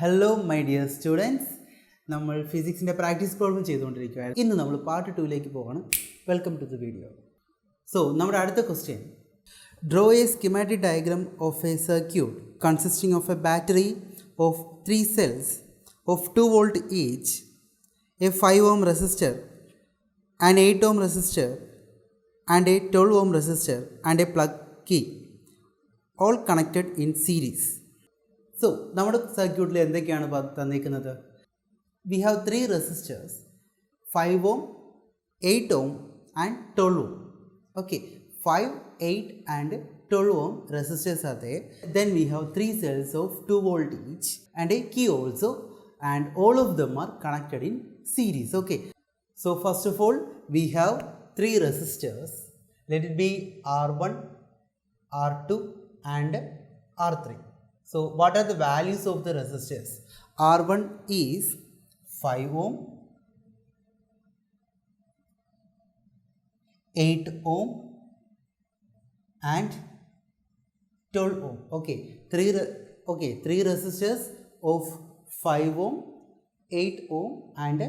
Hello my dear students, നമ്മൾ ഫിസിക്സിൻ്റെ practice problem ചെയ്തുകൊണ്ടിരിക്കുകയാണ്. ഇന്ന് നമ്മൾ പാർട്ട് 2ലേക്ക് പോകണം. Welcome to the video. So നമ്മുടെ അടുത്ത question, draw a schematic diagram of a circuit consisting of a battery of 3 cells of 2 volt each, a 5 ohm resistor, an 8 ohm resistor and a 12 ohm resistor and a plug key, all connected in series. So നമ്മുടെ സർക്യൂട്ടിൽ എന്തൊക്കെയാണ് തന്നിരിക്കുന്നത്? We have 3 resistors, 5 ohm, 8 ohm and 12 ohm. Okay, 5, 8 and 12 ohm resistors are there. Then we have 3 cells of 2 volt each and a key also, and all of them are connected in series. Okay, so first of all we have 3 resistors. Let it be R1, R2 and R3. So what are the values of the resistors? R1 is 5 ohm, 8 ohm and 12 ohm. Okay, three resistors of 5 ohm, 8 ohm and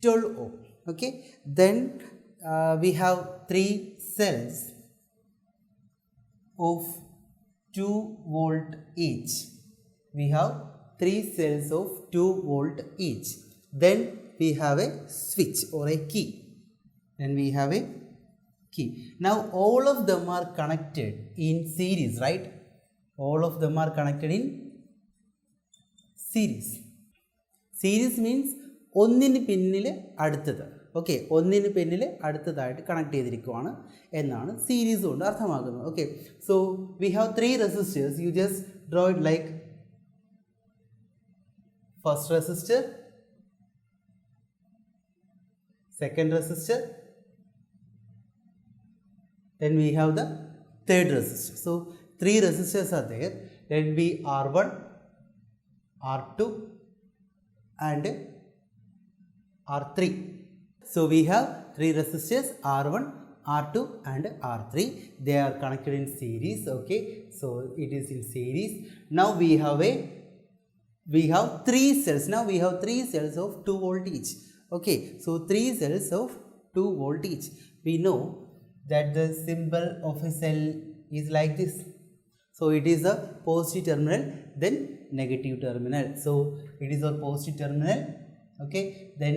12 ohm. Okay, then we have 3 cells of 2 volt each. We have 3 cells of 2 volt each. Then we have a switch or a key. Now all of them are connected in series, right? All of them are connected in series. Series means ഒന്നിന് പിന്നിൽ അടുത്തത്. Okay, ഒന്നിന് പിന്നിൽ അടുത്തതായിട്ട് connect ചെയ്തിരിക്കുകയാണ് എന്നാണ് series കൊണ്ട് അർത്ഥമാക്കുന്നത്. Okay, so we have 3 resistors. You just draw it like first resistor, second resistor, then we have the third resistor. So 3 resistors are there. Let it be R1, R2 and R3. So we have 3 resistors R1, R2 and R3. They are connected in series. Okay, so it is in series. Now we have 3 cells. Now we have 3 cells of 2 volt each. Okay, so 3 cells of 2 volt each. We know that the symbol of a cell is like this. So it is a positive terminal, then negative terminal. So it is our positive terminal. Okay, then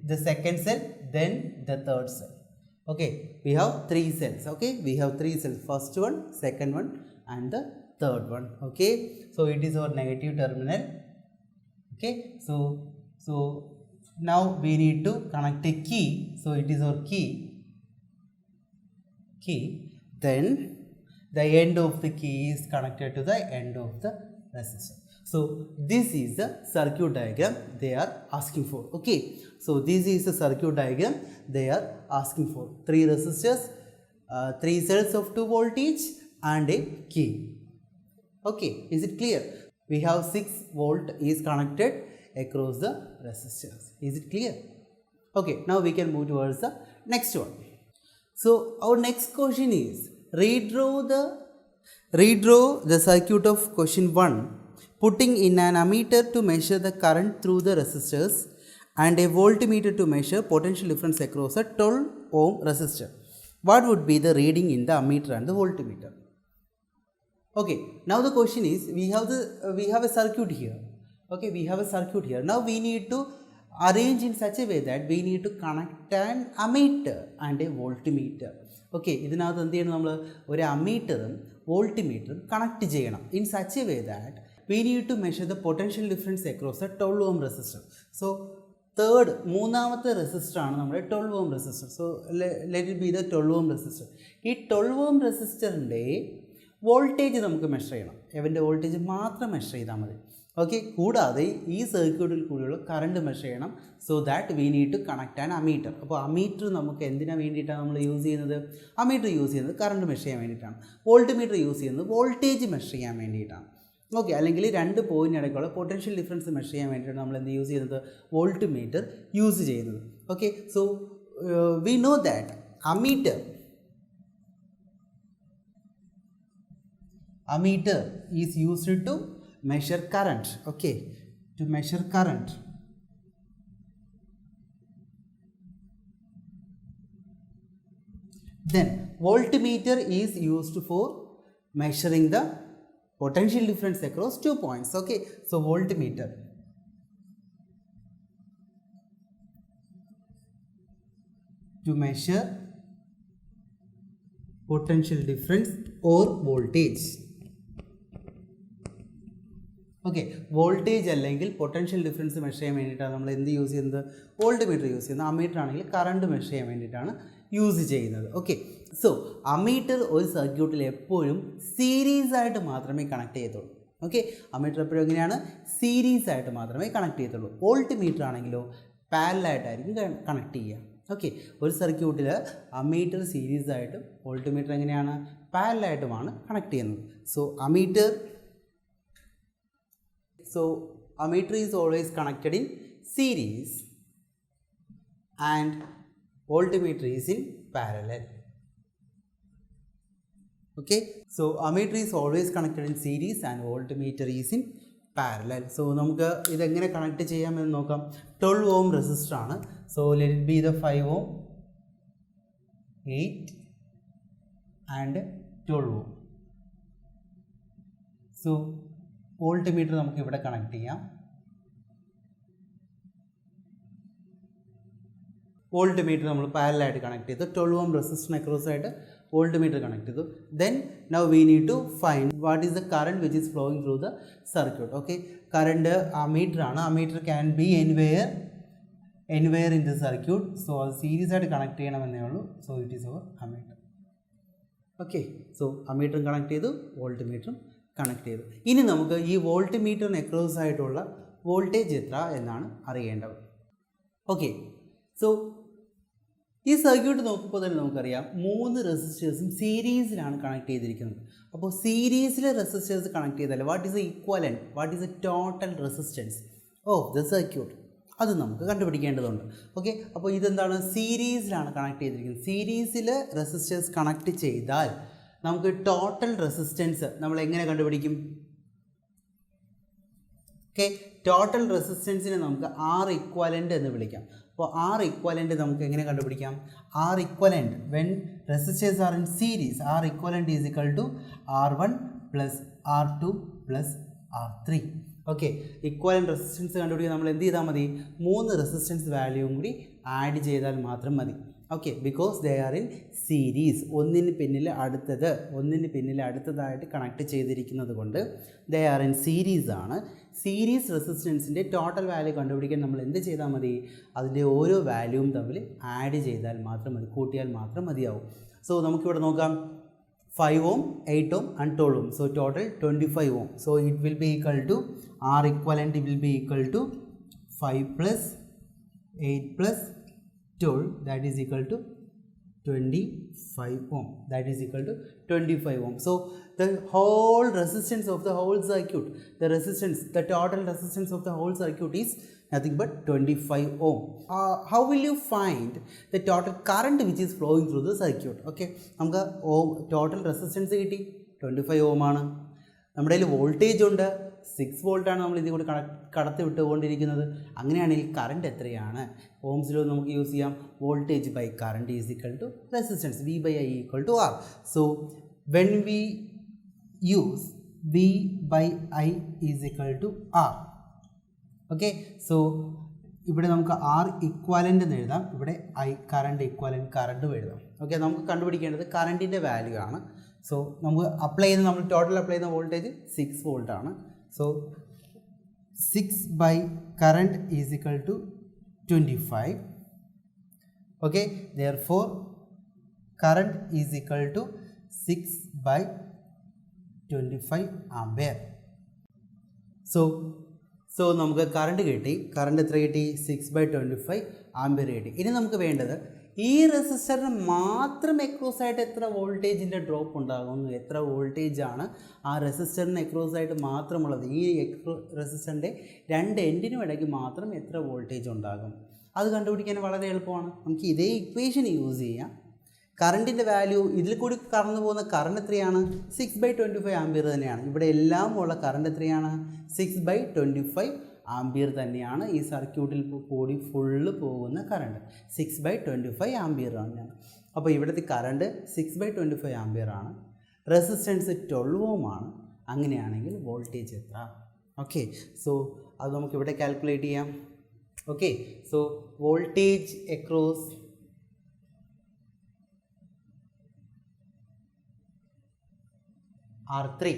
the second cell, then the third cell. Okay, we have 3 cells. Okay, we have 3 cells, first one, second one and the third one. Okay, so it is our negative terminal. Okay, so now we need to connect a key. So it is our key. Then the end of the key is connected to the end of the resistor. So this is the circuit diagram they are asking for. Okay, so this is the circuit diagram they are asking for. 3 resistors, 3 cells of 2 volt each and a key. Okay, is it clear? We have 6 volt is connected across the resistors. Is it clear? Okay, now we can move towards the next one. So our next question is, redraw the circuit of question 1, putting in an ammeter to measure the current through the resistors and a voltmeter to measure potential difference across a 12 ohm resistor. What would be the reading in the ammeter and the voltmeter? Okay, now the question is, we have a circuit here. Okay, we have a circuit here. Now we need to arrange in such a way that we need to connect an ammeter and a voltmeter. Okay, ഇതിനകത്ത് എന്ത് ചെയ്യണം, നമ്മൾ ഒരു അമ്മീറ്ററും വോൾട്ട്മീറ്ററും connect ചെയ്യണം in such a way that we need to measure the potential difference across a 12 ohm resistor. So മൂന്നാമത്തെ resistor ആണ് നമ്മുടെ 12 ohm resistor. So let it be the 12 ohm resistor. ഈ 12 ohm resistorൻ്റെ വോൾട്ടേജ് നമുക്ക് മെഷർ ചെയ്യണം. എവൻ്റെ voltage മാത്രം measure ചെയ്താൽ മതി. Okay, കൂടാതെ ഈ സർക്യൂട്ടിൽ കൂടിയുള്ള കറണ്ട് മെഷർ ചെയ്യണം. So that we need to connect an ammeter. അപ്പോൾ അമ്മീറ്റർ നമുക്ക് എന്തിനാണ് വേണ്ടിയിട്ടാണ് നമ്മൾ യൂസ് ചെയ്യുന്നത്? അമ്മീറ്റർ യൂസ് ചെയ്യുന്നത് കറണ്ട് മെഷർ ചെയ്യാൻ വേണ്ടിയിട്ടാണ്. വോൾട്ട്മീറ്റർ യൂസ് ചെയ്യുന്നത് വോൾട്ടേജ് മെഷർ ചെയ്യാൻ വേണ്ടിയിട്ടാണ്. ഓക്കെ, അല്ലെങ്കിൽ 2 പോയിൻ്റ് ഇടയ്ക്കുള്ള പൊട്ടൻഷ്യൽ ഡിഫറൻസ് മെഷർ ചെയ്യാൻ വേണ്ടിയിട്ടാണ് നമ്മൾ എന്ത് യൂസ് ചെയ്യുന്നത്? വോൾട്ട്മീറ്റർ യൂസ് ചെയ്യുന്നത്. Okay, so we know that ammeter is used to measure current. Okay, to measure current. Then voltmeter is used for measuring the potential difference across 2 points. Okay, so voltmeter to measure potential difference or voltage. Okay, voltage അല്ലെങ്കിൽ potential difference measure ചെയ്യാൻ വേണ്ടിയിട്ടാണ് നമ്മൾ എന്ത് use ചെയ്യുന്നത്? Volt meter use ചെയ്യുന്നത്. Ammeter ആണെങ്കിൽ current measure ചെയ്യാൻ വേണ്ടിയിട്ടാണ് യൂസ് ചെയ്യുന്നത്. ഓക്കെ, സോ അമ്മീറ്റർ ഒരു സർക്യൂട്ടിൽ എപ്പോഴും സീരീസ് ആയിട്ട് മാത്രമേ കണക്ട് ചെയ്യത്തുള്ളൂ. ഓക്കെ, അമ്മീറ്റർ എപ്പോഴും എങ്ങനെയാണ്? സീരീസ് ആയിട്ട് മാത്രമേ കണക്ട് ചെയ്യത്തുള്ളൂ. വോൾട്ട് മീറ്റർ ആണെങ്കിലോ പാരലായിട്ടായിരിക്കും കണക്ട് ചെയ്യുക. ഓക്കെ, ഒരു സർക്യൂട്ടിൽ അമ്മീറ്റർ സീരീസ് ആയിട്ടും വോൾട്ട് മീറ്റർ എങ്ങനെയാണ്? പാരലായിട്ടുമാണ് കണക്ട് ചെയ്യുന്നത്. So ammeter is always connected in series and voltmeter is in parallel. Okay, so ammeter is always connected in series and voltmeter is in parallel. So നമുക്ക് ഇതെങ്ങനെ connect ചെയ്യാമെന്ന് നോക്കാം. 12 ohm resistor ആണ്. So let it be the 5 ohm, 8 and 12 ohm. So volt meter നമുക്ക് ഇവിടെ connect ചെയ്യാം. Volt meter നമ്മൾ പാരലായിട്ട് കണക്ട് ചെയ്തു. 12 ohm റെസിസ്റ്ററിന് അക്രോസ് ആയിട്ട് വോൾട്ട് മീറ്റർ കണക്ട് ചെയ്തു. Then now we need to find what is the current which is flowing through the circuit. Okay, current ammeter ആണ്. Ammeter can be anywhere in the circuit. So അത് series ആയിട്ട് connect ചെയ്യണമെന്നേ ഉള്ളൂ. So it is our ammeter. Okay, so അമ്മീറ്ററും connect ചെയ്തു, വോൾട്ട് മീറ്ററും connect ചെയ്തു. ഇനി നമുക്ക് ഈ വോൾട്ട് മീറ്ററിന് അക്രോസ് ആയിട്ടുള്ള വോൾട്ടേജ് എത്ര എന്നാണ് അറിയേണ്ടത്. ഓക്കെ, സോ ഈ സർക്യൂട്ട് നോക്കുമ്പോൾ തന്നെ നമുക്കറിയാം 3 റെസിസ്റ്റേഴ്സും സീരീസിലാണ് കണക്ട് ചെയ്തിരിക്കുന്നത്. അപ്പോൾ സീരീസിലെ റെസിസ്റ്റേഴ്സ് കണക്ട് ചെയ്താൽ what is the equivalent, what is the total resistance of the circuit, അത് നമുക്ക് കണ്ടുപിടിക്കേണ്ടതുണ്ട്. ഓക്കെ, അപ്പോൾ ഇതെന്താണ്? സീരീസിലാണ് കണക്ട് ചെയ്തിരിക്കുന്നത്. സീരീസിൽ റെസിസ്റ്റേഴ്സ് കണക്ട് ചെയ്താൽ നമുക്ക് ടോട്ടൽ റെസിസ്റ്റൻസ് നമ്മൾ എങ്ങനെ കണ്ടുപിടിക്കും? ഓക്കെ, ടോട്ടൽ റെസിസ്റ്റൻസിനെ നമുക്ക് R equivalent എന്ന് വിളിക്കാം. അപ്പോൾ R equivalent നമുക്ക് എങ്ങനെ കണ്ടുപിടിക്കാം? R equivalent when resistors are in series, R equivalent is equal to R1 plus R2 plus R3. Okay, equivalent resistance കണ്ടുപിടിക്കാൻ നമ്മൾ എന്ത് ചെയ്താൽ മതി? 3 റെസിസ്റ്റൻസ് വാല്യൂവും കൂടി ആഡ് ചെയ്താൽ മാത്രം മതി. Okay, because they are in series, ഒന്നിന് പിന്നിൽ അടുത്തതായിട്ട് കണക്ട് ചെയ്തിരിക്കുന്നത് കൊണ്ട് ദേ ആർ ഇൻ സീരീസ് ആണ്. സീരീസ് റെസിസ്റ്റൻസിൻ്റെ ടോട്ടൽ വാല്യൂ കണ്ടുപിടിക്കാൻ നമ്മൾ എന്ത് ചെയ്താൽ മതി? അതിൻ്റെ ഓരോ വാല്യൂവും തമ്മിൽ ആഡ് ചെയ്താൽ മാത്രം മതി, കൂട്ടിയാൽ മാത്രം മതിയാവും. സോ നമുക്കിവിടെ നോക്കാം. 5 ohm, 8 ohm and 12 ohm. So total 25 ohm. So it will be equal to R equivalent will be equal to 5 plus 8 plus 12, that is equal to 25 ohm. That is equal to 25 ohm. So the whole resistance of the whole circuit, the total resistance of the whole circuit is nothing but 25 ohm. How will you find the total current which is flowing through the circuit? Okay, നമുക്ക് total resistance കിട്ടി, 25 ohm ആണ്. നമ്മുടെ കയ്യിൽ voltage ഉണ്ട്, 6 വോൾട്ടാണ് നമ്മൾ ഇതിൽ കൂടി കടത്തി വിട്ടുകൊണ്ടിരിക്കുന്നത്. അങ്ങനെയാണെങ്കിൽ കറണ്ട് എത്രയാണ്? ഓംസ് ലോ നമുക്ക് യൂസ് ചെയ്യാം. Voltage by current is equal to resistance, V by I equal to R. So when we use V by I is equal to R. Okay, so ഇവിടെ നമുക്ക് R ഇക്വാലൻ്റ് എന്ന് എഴുതാം, ഇവിടെ I current equivalent കറണ്ടും എഴുതാം. Okay, നമുക്ക് കണ്ടുപിടിക്കേണ്ടത് കറണ്ടിൻ്റെ value ആണ്. സോ നമുക്ക് ടോട്ടൽ അപ്ലൈ ചെയ്യുന്ന വോൾട്ടേജ് 6 വോൾട്ട് ആണ്. So 6 by current is equal to 25. Okay, therefore current is equal to 6 by 25 ampere. So നമുക്ക് കറണ്ട് കിട്ടി. കറണ്ട് എത്ര കിട്ടി? 6 by 25 ആംപിയർ കിട്ടി. ഇനി നമുക്ക് വേണ്ടത് ഈ റെസിസ്റ്ററിന് മാത്രം എക്രോസ് ആയിട്ട് എത്ര വോൾട്ടേജിൻ്റെ ഡ്രോപ്പ് ഉണ്ടാകുന്നു, എത്ര വോൾട്ടേജാണ് ആ റെസിസ്റ്ററിന് എക്രോസ് ആയിട്ട് മാത്രമുള്ളത്, ഈ റെസിസ്റ്ററിൻ്റെ 2 എൻഡിനും ഇടയ്ക്ക് മാത്രം എത്ര വോൾട്ടേജ് ഉണ്ടാകും, അത് കണ്ടുപിടിക്കാൻ വളരെ എളുപ്പമാണ്. നമുക്ക് ഇതേ ഇക്വേഷൻ യൂസ് ചെയ്യാം. കറണ്ടിൻ്റെ വാല്യൂ ഇതിൽ കൂടി കടന്നു പോകുന്ന കറണ്ട് എത്രയാണ്? 6/25 ആംപിയർ തന്നെയാണ്. ഇവിടെ എല്ലാം ഉള്ള കറണ്ട് എത്രയാണ്? 6/25 ആംപിയർ തന്നെയാണ് ഈ സർക്യൂട്ടിൽ കൂടി ഫുള്ള് പോകുന്ന കറണ്ട്. 6/25 ആംപിയർ തന്നെയാണ്. അപ്പോൾ ഇവിടുത്തെ കറണ്ട് 6/25 ആംപിയർ ആണ്. റെസിസ്റ്റൻസ് 12 ഓം ആണ്. അങ്ങനെയാണെങ്കിൽ വോൾട്ടേജ് എത്ര? ഓക്കെ, സോ അത് നമുക്കിവിടെ കാൽക്കുലേറ്റ് ചെയ്യാം. Okay, so voltage across R3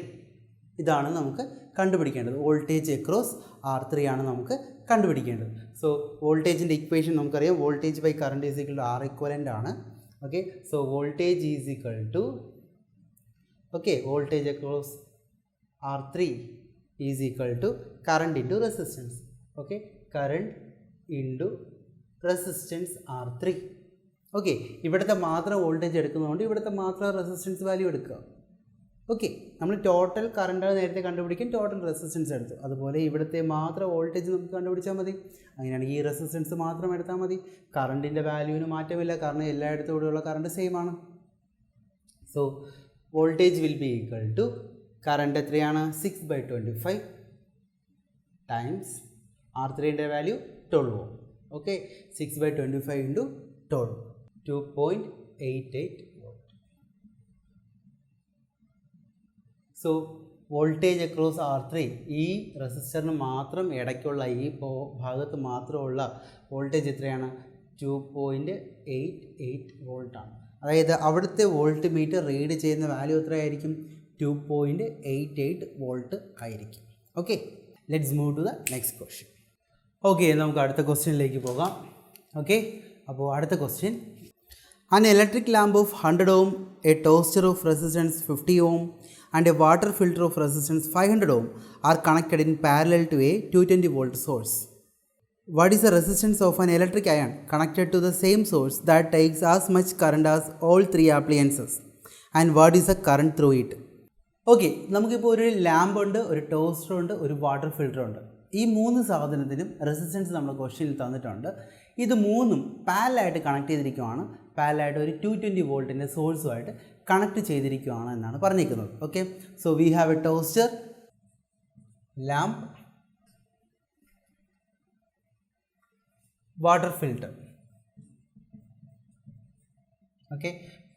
ഇതാണ് നമുക്ക് കണ്ടുപിടിക്കേണ്ടത്. വോൾട്ടേജ് അക്രോസ് R3 ആണ് നമുക്ക് കണ്ടുപിടിക്കേണ്ടത്. സോ വോൾട്ടേജിൻ്റെ ഇക്വേഷൻ നമുക്കറിയാം. Voltage by current is equal to R equivalent ആണ്. Okay, so voltage is equal to voltage across R3 is equal to current into resistance. Okay, current into resistance R3. Okay, ഇവിടുത്തെ മാത്രം വോൾട്ടേജ് എടുക്കുന്നതുകൊണ്ട് ഇവിടുത്തെ മാത്രം resistance value എടുക്കുക. Okay, നമ്മൾ total current നേരത്തെ കണ്ടുപിടിക്കാൻ ടോട്ടൽ റെസിസ്റ്റൻസ് എടുത്തു. അതുപോലെ ഇവിടുത്തെ മാത്രം വോൾട്ടേജ് നമുക്ക് കണ്ടുപിടിച്ചാൽ മതി. അങ്ങനെയാണെങ്കിൽ ഈ റെസിസ്റ്റൻസ് മാത്രം എടുത്താൽ മതി. കറണ്ടിൻ്റെ വാല്യൂവിന് മാറ്റമില്ല, കാരണം എല്ലായിടത്തും ഇവിടെയുള്ള കറണ്ട് സെയിം ആണ്. So voltage will be equal to current എത്രയാണ്? 6/25 ടൈംസ് R3ൻ്റെ value 12 ohm. Okay, 6/25 into 12, 2.88 volt. So voltage across R3 ഈ റെസിസ്റ്ററിന് മാത്രം ഇടയ്ക്കുള്ള ഈ ഭാഗത്ത് മാത്രമുള്ള വോൾട്ടേജ് എത്രയാണ്? 2.88 വോൾട്ടാണ്. അതായത് അവിടുത്തെ വോൾട്ട് മീറ്റർ റീഡ് ചെയ്യുന്ന വാല്യൂ എത്രയായിരിക്കും? 2.88 വോൾട്ട് ആയിരിക്കും. Okay, let's move to the next question. Okay, നമുക്ക് അടുത്ത ക്വസ്റ്റ്യനിലേക്ക് പോകാം. ഓക്കെ, അപ്പോൾ അടുത്ത question, an electric lamp of 100 ohm, a toaster of resistance 50 ohm and a water filter of resistance 500 ohm are connected in parallel to a 220 volt source. What is the resistance of an electric iron connected to the same source that takes as much current as all three appliances, and what is the current through it? Okay, നമുക്കിപ്പോൾ ഒരു lamp ഉണ്ട്, ഒരു toaster ഉണ്ട്, ഒരു water filter ഉണ്ട്. ഈ മൂന്ന് സാധനത്തിനും റെസിസ്റ്റൻസ് നമ്മുടെ ക്വസ്റ്റ്യനിൽ തന്നിട്ടുണ്ട്. ഇത് മൂന്നും പാരലായിട്ട് കണക്ട് ചെയ്തിരിക്കുകയാണ്. പാരലായിട്ട് ഒരു 220 വോൾട്ടിൻ്റെ സോഴ്സുമായിട്ട് കണക്ട് ചെയ്തിരിക്കുകയാണ് എന്നാണ് പറഞ്ഞിരിക്കുന്നത്. Okay, so we have a toaster, lamp, water filter. Okay,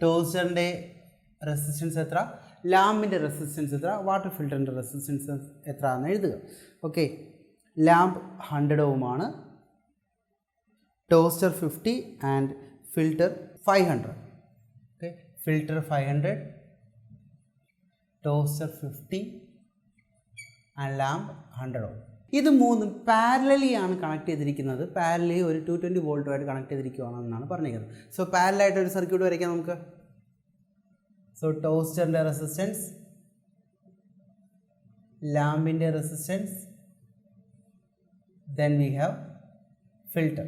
ടോസ്റ്ററിൻ്റെ റെസിസ്റ്റൻസ് എത്ര, ലാമ്പിൻ്റെ റെസിസ്റ്റൻസ് എത്ര, വാട്ടർ ഫിൽറ്ററിൻ്റെ റെസിസ്റ്റൻസ് എത്ര എന്ന് എഴുതുക. ഓക്കെ, ലാമ്പ് 100 ohm ആണ്, toaster 50 and filter 500. Okay, filter 500, toaster 50 and lamp 100 ohm. ഇത് മൂന്നും പാരലലി ആണ് കണക്ട് ചെയ്തിരിക്കുന്നത്. പാരലലി ഒരു 220 വോൾട്ടുമായിട്ട് കണക്ട് ചെയ്തിരിക്കുകയാണെന്നാണ് പറഞ്ഞിരിക്കുന്നത്. സോ പാരലായിട്ട് ഒരു സർക്യൂട്ട് വരയ്ക്കാം നമുക്ക്. സോ ടോസ്റ്ററിൻ്റെ റെസിസ്റ്റൻസ്, ലാമ്പിൻ്റെ resistance, then we have filter.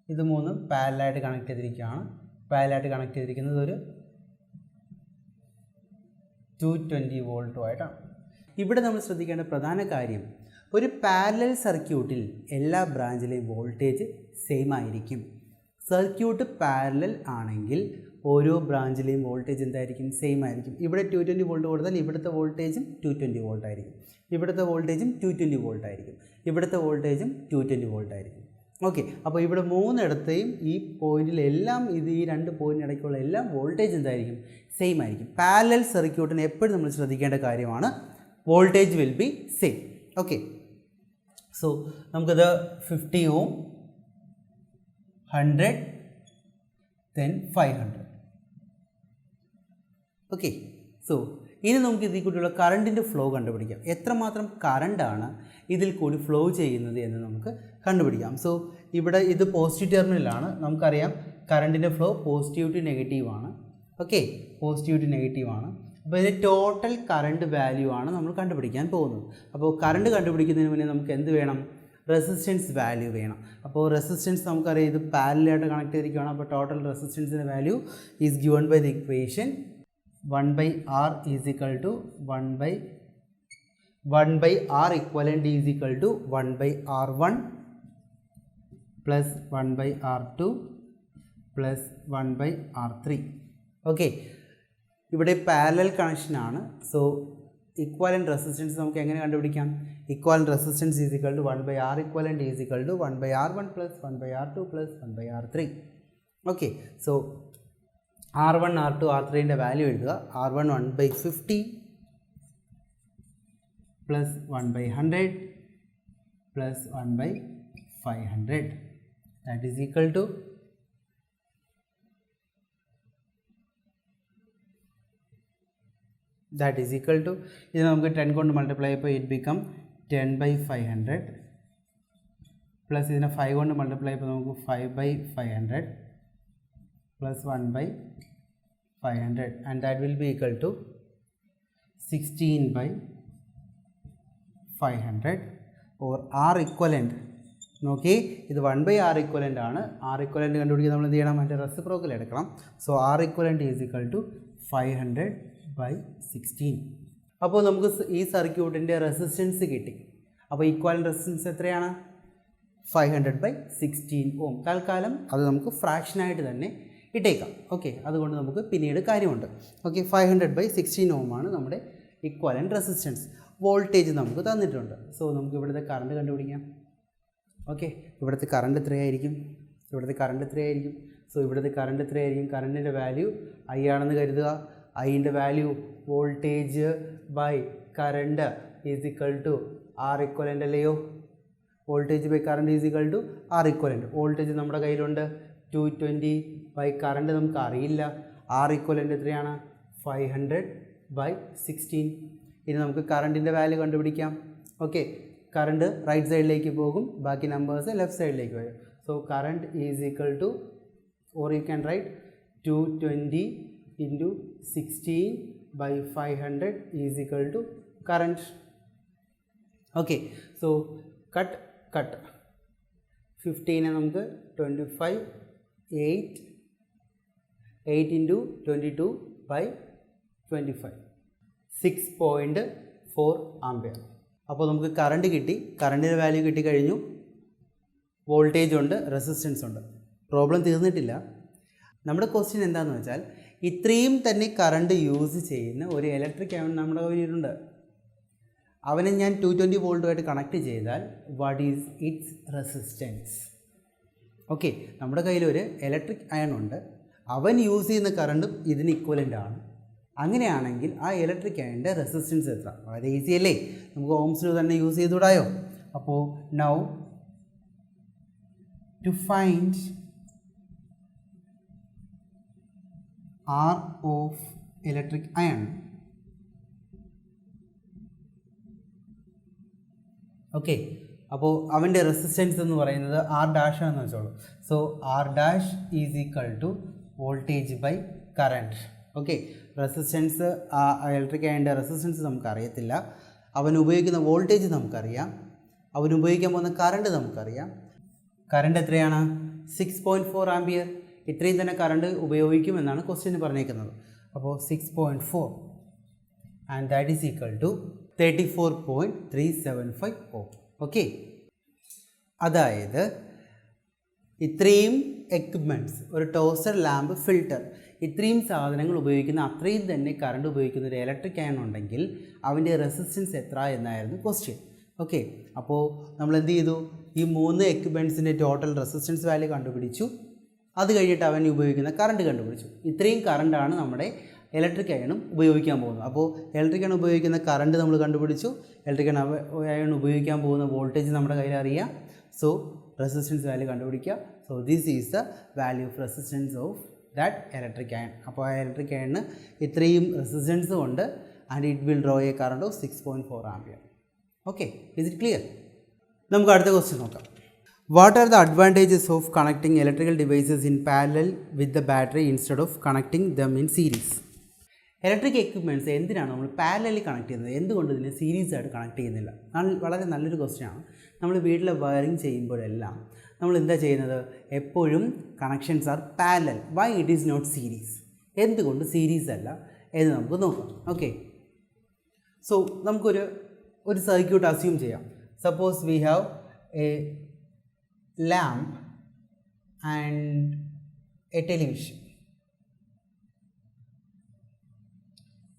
ഇത് മൂന്നും പാരലായിട്ട് കണക്ട് ചെയ്തിരിക്കുകയാണ്. പാരലായിട്ട് കണക്ട് ചെയ്തിരിക്കുന്നത് ഒരു 220 വോൾട്ടുമായിട്ടാണ്. ഇവിടെ നമ്മൾ ശ്രദ്ധിക്കേണ്ട പ്രധാന കാര്യം, ഒരു പാരലൽ സർക്യൂട്ടിൽ എല്ലാ ബ്രാഞ്ചിലെയും വോൾട്ടേജ് സെയിം ആയിരിക്കും. സർക്യൂട്ട് പാരലൽ ആണെങ്കിൽ ഓരോ ബ്രാഞ്ചിലെയും വോൾട്ടേജ് എന്തായിരിക്കും? സെയിം ആയിരിക്കും. ഇവിടെ 220 വോൾട്ട് കൊടുത്താൽ ഇവിടുത്തെ വോൾട്ടേജും 220 വോൾട്ട് ആയിരിക്കും, ഇവിടുത്തെ വോൾട്ടേജും 220 വോൾട്ട് ആയിരിക്കും, ഇവിടുത്തെ വോൾട്ടേജും 220 വോൾട്ട് ആയിരിക്കും. ഓക്കെ, അപ്പോൾ ഇവിടെ മൂന്നിടത്തെയും ഈ പോയിന്റിലെല്ലാം ഈ രണ്ട് പോയിന്റിനിടയ്ക്കുള്ള എല്ലാം വോൾട്ടേജ് എന്തായിരിക്കും? സെയിം ആയിരിക്കും. പാരലൽ സർക്യൂട്ടിന് എപ്പോഴും നമ്മൾ ശ്രദ്ധിക്കേണ്ട കാര്യമാണ്, voltage will B same. Okay, so നമുക്കത് 50 ohm, 100, then 500. ഓക്കെ, സോ ഇനി നമുക്ക് ഇതിൽ കൂടിയുള്ള കറണ്ടിൻ്റെ ഫ്ലോ കണ്ടുപിടിക്കാം. എത്രമാത്രം കറണ്ടാണ് ഇതിൽ കൂടി ഫ്ലോ ചെയ്യുന്നത് എന്ന് നമുക്ക് കണ്ടുപിടിക്കാം. സോ ഇവിടെ ഇത് പോസിറ്റീവ് ടെർമിനലാണ്. നമുക്കറിയാം കറണ്ടിൻ്റെ ഫ്ലോ പോസിറ്റീവ് ടു നെഗറ്റീവ് ആണ്. ഓക്കെ, പോസിറ്റീവ് ടു നെഗറ്റീവ് ആണ്. അപ്പോൾ ഇത് ടോട്ടൽ കറണ്ട് വാല്യൂ ആണ് നമ്മൾ കണ്ടുപിടിക്കാൻ പോകുന്നത്. അപ്പോൾ കറണ്ട് കണ്ടുപിടിക്കുന്നതിന് മുന്നേ നമുക്ക് എന്ത് വേണം? റെസിസ്റ്റൻസ് വാല്യൂ വേണം. അപ്പോൾ റെസിസ്റ്റൻസ് നമുക്കറിയാം ഇത് പാരലായിട്ട് കണക്ട് ചെയ്തിരിക്കുകയാണ്. അപ്പോൾ ടോട്ടൽ റെസിസ്റ്റൻസിൻ്റെ value is given by the equation 1/R is equal to 1/R equivalent is equal to 1/R1 plus 1/R2 plus 1/R3. Okay, ഇവിടെ പാരലൽ കണക്ഷനാണ്. സോ ഇക്വാലൻറ്റ് റെസിസ്റ്റൻസ് നമുക്ക് എങ്ങനെ കണ്ടുപിടിക്കാം? Equivalent resistance is equal to 1/R equivalent is equal to 1/R1 plus 1/R2 plus 1/R3. Okay, so R1 R2 R3ൻ്റെ വാല്യൂ എഴുതുക. R1 1/50 plus 1/100 plus 1/500 that is equal to ഇത് നമുക്ക് 10 കൊണ്ട് മൾട്ടിപ്ലൈ ചെയ്യുമ്പോൾ ഇറ്റ് ബിക്കം 10/500 പ്ലസ് ഇതിനെ 5 കൊണ്ട് മൾട്ടിപ്ലൈ ചെയ്യുമ്പോൾ നമുക്ക് 5/500 plus 1/500 and that will be equal to 16/500 or R equivalent. നോക്കി, ഇത് 1/R ഇക്വലൻ്റ് ആണ്. R ഇക്വലൻ്റ് കണ്ടുപിടിക്കാൻ നമ്മൾ എന്ത് ചെയ്യണം? അതിൻ്റെ റെസിപ്രോക്കൽ എടുക്കണം. So R equivalent is equal to 500/16. അപ്പോൾ നമുക്ക് ഈ സർക്യൂട്ടിൻ്റെ റെസിസ്റ്റൻസ് കിട്ടി. അപ്പോൾ ഈക്വലൻ്റ് റെസിസ്റ്റൻസ് എത്രയാണ്? 500/16 ഓം. തൽക്കാലം അത് നമുക്ക് ഫ്രാക്ഷനായിട്ട് തന്നെ ഇട്ടേക്കാം. ഓക്കെ, അതുകൊണ്ട് നമുക്ക് പിന്നീട് കാര്യമുണ്ട്. ഓക്കെ, 500/16 ഓമാണ് നമ്മുടെ ഇക്വലൻ്റ് റെസിസ്റ്റൻസ്. വോൾട്ടേജ് നമുക്ക് തന്നിട്ടുണ്ട്. സോ നമുക്ക് ഇവിടുത്തെ കറണ്ട് കണ്ടുപിടിക്കാം. ഓക്കെ, ഇവിടുത്തെ കറണ്ട് എത്രയായിരിക്കും? സോ ഇവിടുത്തെ കറണ്ട് എത്രയായിരിക്കും? കറണ്ടിൻ്റെ വാല്യൂ I ആണെന്ന് കരുതുക. ഐൻ്റെ value voltage by current is equal to R equivalent അല്ലയോ? Voltage by current is equal to R equivalent. Voltage നമ്മുടെ കയ്യിലുണ്ട് 220 ബൈ കറണ്ട് നമുക്ക് അറിയില്ല. R ഇക്വലൻ്റ് എത്രയാണ്? 500/16. ഇനി നമുക്ക് കറണ്ടിൻ്റെ വാല്യൂ കണ്ടുപിടിക്കാം. ഓക്കെ, കറണ്ട് റൈറ്റ് സൈഡിലേക്ക് പോകും, ബാക്കി നമ്പേഴ്സ് ലെഫ്റ്റ് സൈഡിലേക്ക് വരും. So current is equal to, or you can write 220 into 16/500 is equal to current. Okay, so cut 15 നമുക്ക് 25 8 into 22/25 6.4 ആംപിയർ. അപ്പോൾ നമുക്ക് കറണ്ട് കിട്ടി. കറണ്ടിൻ്റെ വാല്യൂ കിട്ടിക്കഴിഞ്ഞു. വോൾട്ടേജ് ഉണ്ട്, റെസിസ്റ്റൻസ് ഉണ്ട്. പ്രോബ്ലം തീർന്നിട്ടില്ല. നമ്മുടെ ക്വസ്റ്റ്യൻ എന്താണെന്ന് വെച്ചാൽ, ഇത്രയും തന്നെ കറണ്ട് യൂസ് ചെയ്യുന്ന ഒരു ഇലക്ട്രിക് അയൺ നമ്മുടെ കയ്യിലുണ്ട്. അവനെ ഞാൻ 220 വോൾട്ടുമായിട്ട് കണക്ട് ചെയ്താൽ what is it's resistance? Okay, നമ്മുടെ കയ്യിലൊരു ഇലക്ട്രിക് അയൺ ഉണ്ട്. അവൻ യൂസ് ചെയ്യുന്ന കറണ്ടും ഇതിന് ഇക്വലൻ്റ് ആണ്. അങ്ങനെയാണെങ്കിൽ ആ ഇലക്ട്രിക് അയണിൻ്റെ റെസിസ്റ്റൻസ് എത്ര? വളരെ ഈസി അല്ലേ? നമുക്ക് ഓംസിൽ തന്നെ യൂസ് ചെയ്തുകൂടായോ? അപ്പോൾ now to find R of electric iron. Okay, അപ്പോൾ അവൻ്റെ റെസിസ്റ്റൻസ് എന്ന് പറയുന്നത് R ഡാഷ് ആണെന്ന് വെച്ചോളൂ. So R dash is equal to voltage by current. Okay, resistance, ആ ഇലക്ട്രിക് അയണിൻ്റെ റെസിസ്റ്റൻസ് നമുക്ക് അറിയത്തില്ല. അവൻ ഉപയോഗിക്കുന്ന വോൾട്ടേജ് നമുക്കറിയാം. അവൻ ഉപയോഗിക്കാൻ പോകുന്ന കറണ്ട് നമുക്കറിയാം. കറണ്ട് എത്രയാണ്? 6.4 ആംപിയർ. ഇത്രയും തന്നെ കറണ്ട് ഉപയോഗിക്കുമെന്നാണ് ക്വസ്റ്റ്യൻ പറഞ്ഞേക്കുന്നത്. അപ്പോൾ 6.4 and that is equal to 34.375 ohm. Okay, അതായത് ഇത്രയും എക്യുപ്മെൻറ്റ്സ്, ഒരു ടോസ്റ്റർ, ലാമ്പ്, ഫിൽറ്റർ, ഇത്രയും സാധനങ്ങൾ ഉപയോഗിക്കുന്ന അത്രയും തന്നെ കറണ്ട് ഉപയോഗിക്കുന്ന ഒരു ഇലക്ട്രിക് അയൺ ഉണ്ടെങ്കിൽ അവൻ്റെ റെസിസ്റ്റൻസ് എത്ര എന്നായിരുന്നു ക്വസ്റ്റ്യൻ. ഓക്കെ, അപ്പോൾ നമ്മൾ എന്ത് ചെയ്തു? ഈ 3 എക്യുപ്മെൻറ്റ്സിൻ്റെ ടോട്ടൽ റെസിസ്റ്റൻസ് വാല്യൂ കണ്ടുപിടിച്ചു. അത് കഴിഞ്ഞിട്ട് അവൻ ഉപയോഗിക്കുന്ന കറണ്ട് കണ്ടുപിടിച്ചു. ഇത്രയും കറണ്ടാണ് നമ്മുടെ ഇലക്ട്രിക് അയണും ഉപയോഗിക്കാൻ പോകുന്നത്. അപ്പോൾ ഇലക്ട്രിക് അയൺ ഉപയോഗിക്കുന്ന കറണ്ട് നമ്മൾ കണ്ടുപിടിച്ചു. ഇലക്ട്രിക് അയൺ ഉപയോഗിക്കാൻ പോകുന്ന വോൾട്ടേജ് നമ്മുടെ കയ്യിൽ അറിയാം. സോ റെസിസ്റ്റൻസ് വാല്യൂ കണ്ടുപിടിക്കുക. So this is the value of resistance of that electric iron. അപ്പോൾ ആ ഇലക്ട്രിക് അയണിന് ഇത്രയും റെസിസ്റ്റൻസും ഉണ്ട് and it will draw A current of 6.4 ampere. Okay, is it clear? നമുക്ക് അടുത്ത ക്വസ്റ്റ്യൻ നോക്കാം. What are the advantages of connecting electrical devices in parallel with the battery instead of connecting them in series? Electric equipments എന്തിനാണ് നമ്മൾ parallelly connect ചെയ്യുന്നത്? എന്തുകൊണ്ട് ഇതിനെ series ആയിട്ട് connect ചെയ്യുന്നില്ല? വളരെ നല്ലൊരു ക്വസ്റ്റ്യനാണ്. നമ്മൾ വീട്ടിലെ വയറിങ് ചെയ്യുമ്പോഴെല്ലാം നമ്മൾ എന്താ ചെയ്യുന്നത്? എപ്പോഴും connections are parallel. Why it is not series? എന്തുകൊണ്ട് സീരീസ് അല്ല എന്ന് നമുക്ക് നോക്കാം. ഓക്കെ, സോ നമുക്കൊരു സർക്യൂട്ട് അസ്യൂം ചെയ്യാം. Suppose we have a lamp and a television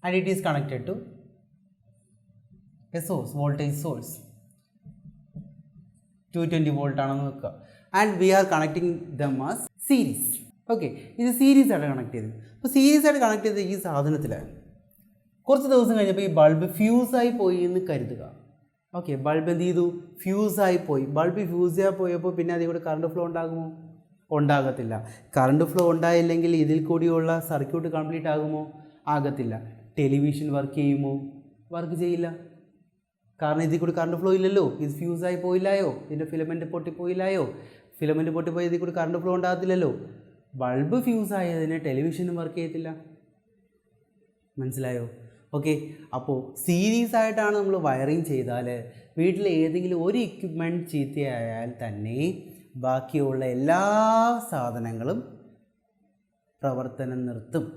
and it is connected to a source, voltage source, 220 volt ആണെന്ന് വെക്കുക, and we are connecting them as series. Okay, ഇത് series ആയിട്ട് connect ചെയ്തത്. അപ്പോൾ series ആയിട്ട് connect ചെയ്ത ഈ സാധനത്തിൽ കുറച്ച് ദിവസം കഴിഞ്ഞപ്പോൾ ഈ ബൾബ് ഫ്യൂസായി പോയി എന്ന് കരുതുക. ഓക്കെ, ബൾബ് എന്ത് ചെയ്തു? ഫ്യൂസായി പോയി. ബൾബ് ഫ്യൂസായി പോയപ്പോൾ പിന്നെ അതിൽ കൂടെ കറണ്ട് ഫ്ലോ ഉണ്ടാകുമോ? ഉണ്ടാകത്തില്ല. കറണ്ട് ഫ്ലോ ഉണ്ടായില്ലെങ്കിൽ ഇതിൽ കൂടിയുള്ള സർക്യൂട്ട് കംപ്ലീറ്റ് ആകുമോ? ആകത്തില്ല. ടെലിവിഷൻ വർക്ക് ചെയ്യുമോ? വർക്ക് ചെയ്യില്ല. കാരണം ഇതിൽ കൂടി കറണ്ട് ഫ്ലോ ഇല്ലല്ലോ, ഇത് ഫ്യൂസായി പോയില്ലായോ, ഇതിൻ്റെ ഫിലമെൻറ്റ് പൊട്ടിപ്പോയില്ലായോ, ഫിലമെൻറ്റ് പൊട്ടിപ്പോയി ഇതിൽ കൂടി കറണ്ട് ഫ്ലോ ഉണ്ടാകത്തില്ലല്ലോ. ബൾബ് ഫ്യൂസായതിന് ടെലിവിഷനും വർക്ക് ചെയ്യത്തില്ല. മനസ്സിലായോ? ഓക്കെ, അപ്പോൾ സീരീസ് ആയിട്ടാണ് നമ്മൾ വയറിങ് ചെയ്താൽ വീട്ടിൽ ഏതെങ്കിലും ഒരു എക്യുപ്മെൻറ്റ് ചീത്തയായാൽ തന്നെ ബാക്കിയുള്ള എല്ലാ സാധനങ്ങളും പ്രവർത്തനം നിർത്തും.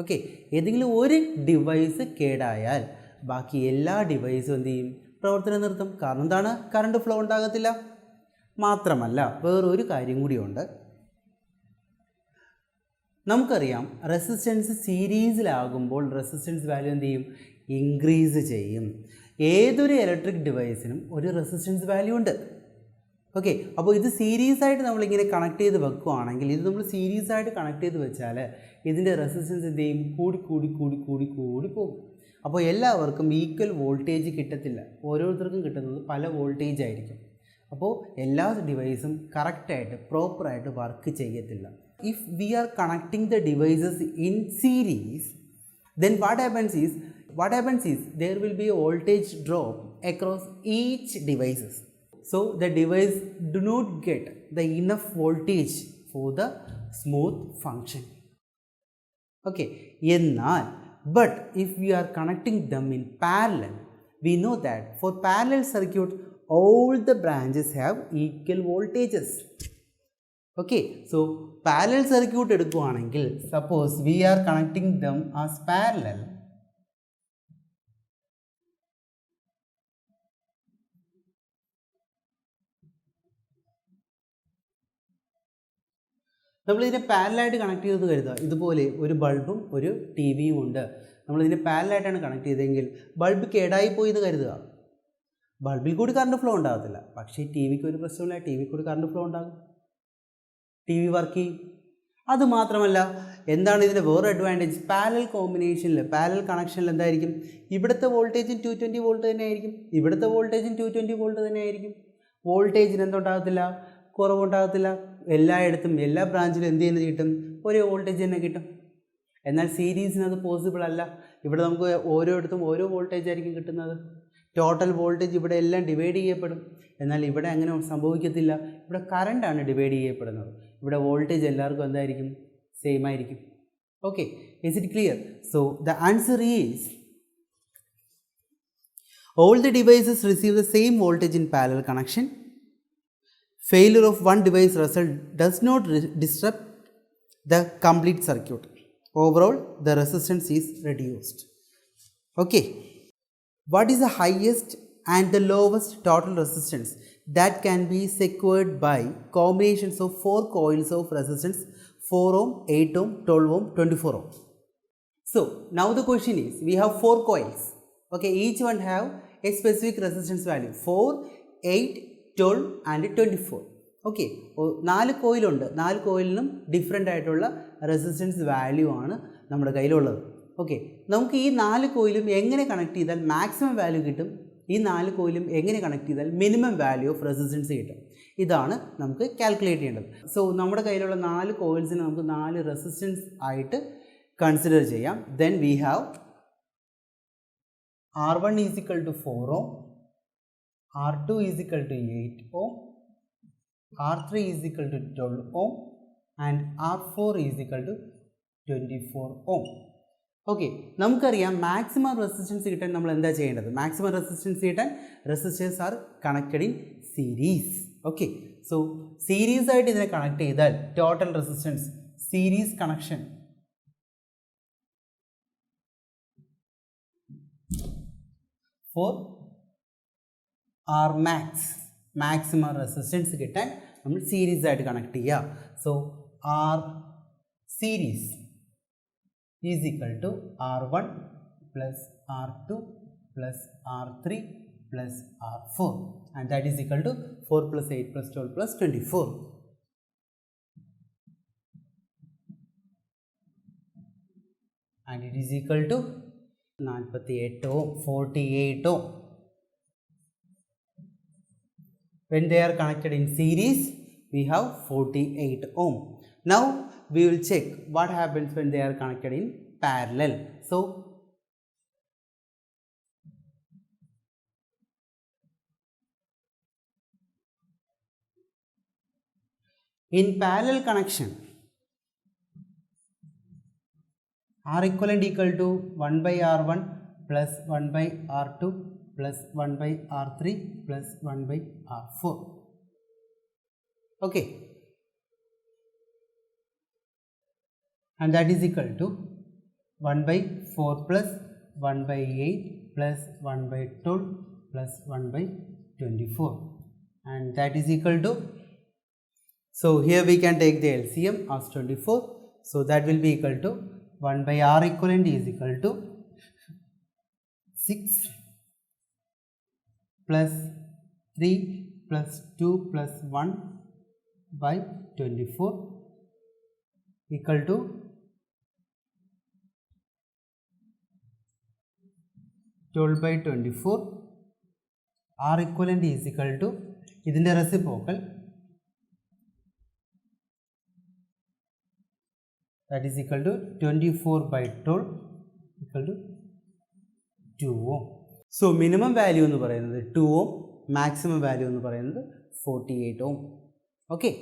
ഓക്കെ, ഏതെങ്കിലും ഒരു ഡിവൈസ് കേടായാൽ ബാക്കി എല്ലാ ഡിവൈസും എന്ത് ചെയ്യും? പ്രവർത്തനം നിർത്തും. കാരണം എന്താണ്? കറണ്ട് ഫ്ലോ ഉണ്ടാകത്തില്ല. മാത്രമല്ല വേറൊരു കാര്യം കൂടിയുണ്ട്. നമുക്കറിയാം റെസിസ്റ്റൻസ് സീരീസിലാകുമ്പോൾ റെസിസ്റ്റൻസ് വാല്യൂ എന്ത് ചെയ്യും? ഇൻക്രീസ് ചെയ്യും. ഏതൊരു ഇലക്ട്രിക് ഡിവൈസിനും ഒരു റെസിസ്റ്റൻസ് വാല്യൂ ഉണ്ട്. ഓക്കെ, അപ്പോൾ ഇത് സീരീസ് ആയിട്ട് നമ്മളിങ്ങനെ കണക്ട് ചെയ്ത് വെക്കുകയാണെങ്കിൽ, ഇത് നമ്മൾ സീരീസ് ആയിട്ട് കണക്ട് ചെയ്ത് വെച്ചാൽ ഇതിൻ്റെ റെസിസ്റ്റൻസ് എന്ത് ചെയ്യും? കൂടി കൂടി കൂടി കൂടി കൂടി പോകും. അപ്പോൾ എല്ലാവർക്കും ഈക്വൽ വോൾട്ടേജ് കിട്ടത്തില്ല. ഓരോരുത്തർക്കും കിട്ടുന്നത് പല വോൾട്ടേജ് ആയിരിക്കും. അപ്പോൾ എല്ലാ ഡിവൈസും കറക്റ്റായിട്ട് പ്രോപ്പറായിട്ട് വർക്ക് ചെയ്യത്തില്ല. If we are connecting the devices in series, then what happens is there will be a voltage drop across each devices. So the device do not get the enough voltage for the smooth function. Okay, but if we are connecting them in parallel, we know that for parallel circuit all the branches have equal voltages. Okay, so parallel circuit എടുക്കുകയാണെങ്കിൽ suppose we are connecting them as parallel, നമ്മളിതിനെ പാരലായിട്ട് connect ചെയ്തത് കരുതുക. ഇതുപോലെ ഒരു ബൾബും ഒരു T വിയും ഉണ്ട്. നമ്മളിതിനെ പാരലായിട്ടാണ് കണക്ട് ചെയ്തതെങ്കിൽ ബൾബ് കേടായി പോയി എന്ന് കരുതുക. ബൾബിൽ കൂടി കറണ്ട് ഫ്ലോ ഉണ്ടാകത്തില്ല, പക്ഷേ ടി വിക്ക് ഒരു പ്രശ്നമില്ല, ടി വി കൂടി കറണ്ട് ഫ്ലോ ഉണ്ടാകും, ടി വി വർക്ക് ചെയ്യും. അതുമാത്രമല്ല, എന്താണ് ഇതിൻ്റെ വേറെ അഡ്വാൻറ്റേജ്? പാരലൽ കോമ്പിനേഷനിൽ, പാരലൽ കണക്ഷനിൽ എന്തായിരിക്കും? ഇവിടുത്തെ വോൾട്ടേജും 220 വോൾട്ട് തന്നെ ആയിരിക്കും, ഇവിടുത്തെ വോൾട്ടേജും 220 വോൾട്ട് തന്നെ ആയിരിക്കും. വോൾട്ടേജിന് എന്തുണ്ടാകത്തില്ല? കുറവുണ്ടാകത്തില്ല. എല്ലായിടത്തും എല്ലാ ബ്രാഞ്ചിലും എന്ത് ചെയ്യുന്നത് കിട്ടും? ഒരേ വോൾട്ടേജ് തന്നെ കിട്ടും. എന്നാൽ സീരീസിന് അത് പോസിബിൾ അല്ല. ഇവിടെ നമുക്ക് ഓരോയിടത്തും ഓരോ വോൾട്ടേജ് ആയിരിക്കും കിട്ടുന്നത്. ടോട്ടൽ വോൾട്ടേജ് ഇവിടെ എല്ലാം ഡിവൈഡ് ചെയ്യപ്പെടും. എന്നാൽ ഇവിടെ അങ്ങനെ സംഭവിക്കത്തില്ല. ഇവിടെ കറണ്ടാണ് ഡിവൈഡ് ചെയ്യപ്പെടുന്നത്. ഇവിടെ വോൾട്ടേജ് എല്ലാവർക്കും എന്തായിരിക്കും? സെയിം ആയിരിക്കും. Okay, is it clear? So the answer is all the devices receive the same voltage in parallel connection. Failure of one device result does not disrupt the complete circuit. Overall, the resistance is reduced. Okay, what is the highest and the lowest total resistance that can be secured by combinations of 4 coils of resistance 4 ohm, 8 ohm, 12 ohm, 24 ohm? So now the question is, we have 4 coils. Okay, each one have a specific resistance value 4, 8, 12 and 24. Okay, 4 കോയിലുണ്ട്. 4 കോയിലിനും different ആയിട്ടുള്ള resistance value ആണ് നമ്മുടെ കയ്യിലുള്ളത്. Okay, നമുക്ക് ഈ 4 കോയിലും എങ്ങനെ connect ചെയ്താൽ maximum value കിട്ടും, ഈ 4 കോയിലും എങ്ങനെ കണക്ട് ചെയ്താൽ മിനിമം വാല്യൂ ഓഫ് റെസിസ്റ്റൻസ് കിട്ടും, ഇതാണ് നമുക്ക് കാൽക്കുലേറ്റ് ചെയ്യേണ്ടത്. സോ നമ്മുടെ കയ്യിലുള്ള 4 കോയിൽസിനെ നമുക്ക് 4 റെസിസ്റ്റൻസ് ആയിട്ട് കൺസിഡർ ചെയ്യാം. Then we have R1 is equal to 4 ohm, R2 is equal to 8 ohm, R3 is equal to 12 ohm and R4 is equal to 24 ohm. Okay, നമുക്കറിയാം മാക്സിമം റെസിസ്റ്റൻസ് കിട്ടാൻ നമ്മൾ എന്താ ചെയ്യേണ്ടത്? മാക്സിമം റെസിസ്റ്റൻസ് കിട്ടാൻ resistors are connected in series. Okay, so series ആയിട്ട് ഇതിനെ connect ചെയ്താൽ total resistance series connection for R maximum resistance കിട്ടാൻ നമ്മൾ സീരീസ് ആയിട്ട് കണക്ട് ചെയ്യുക. So R series is equal to R1 plus R2 plus R3 plus R4, and that is equal to 4 plus 8 plus 12 plus 24. And it is equal to 48 ohm, 48 ohm. When they are connected in series, we have 48 ohm. Now we will check what happens when they are connected in parallel. So in parallel connection, R equivalent equal to 1 by R1 plus 1 by R2 plus 1 by R3 plus 1 by R4. Okay. And that is equal to 1 by 4 plus 1 by 8 plus 1 by 12 plus 1 by 24, and that is equal to, so here we can take the LCM as 24, so that will be equal to 1 by R equivalent is equal to 6 plus 3 plus 2 plus 1 by 24 equal to 12 by 24. R equivalent is equal to ഇതിൻ്റെ reciprocal, that is equal to 24 by 12 equal to 2 ohm. So minimum value എന്ന് പറയുന്നത് 2 ohm, maximum value എന്ന് പറയുന്നത് 48 ohm. Okay.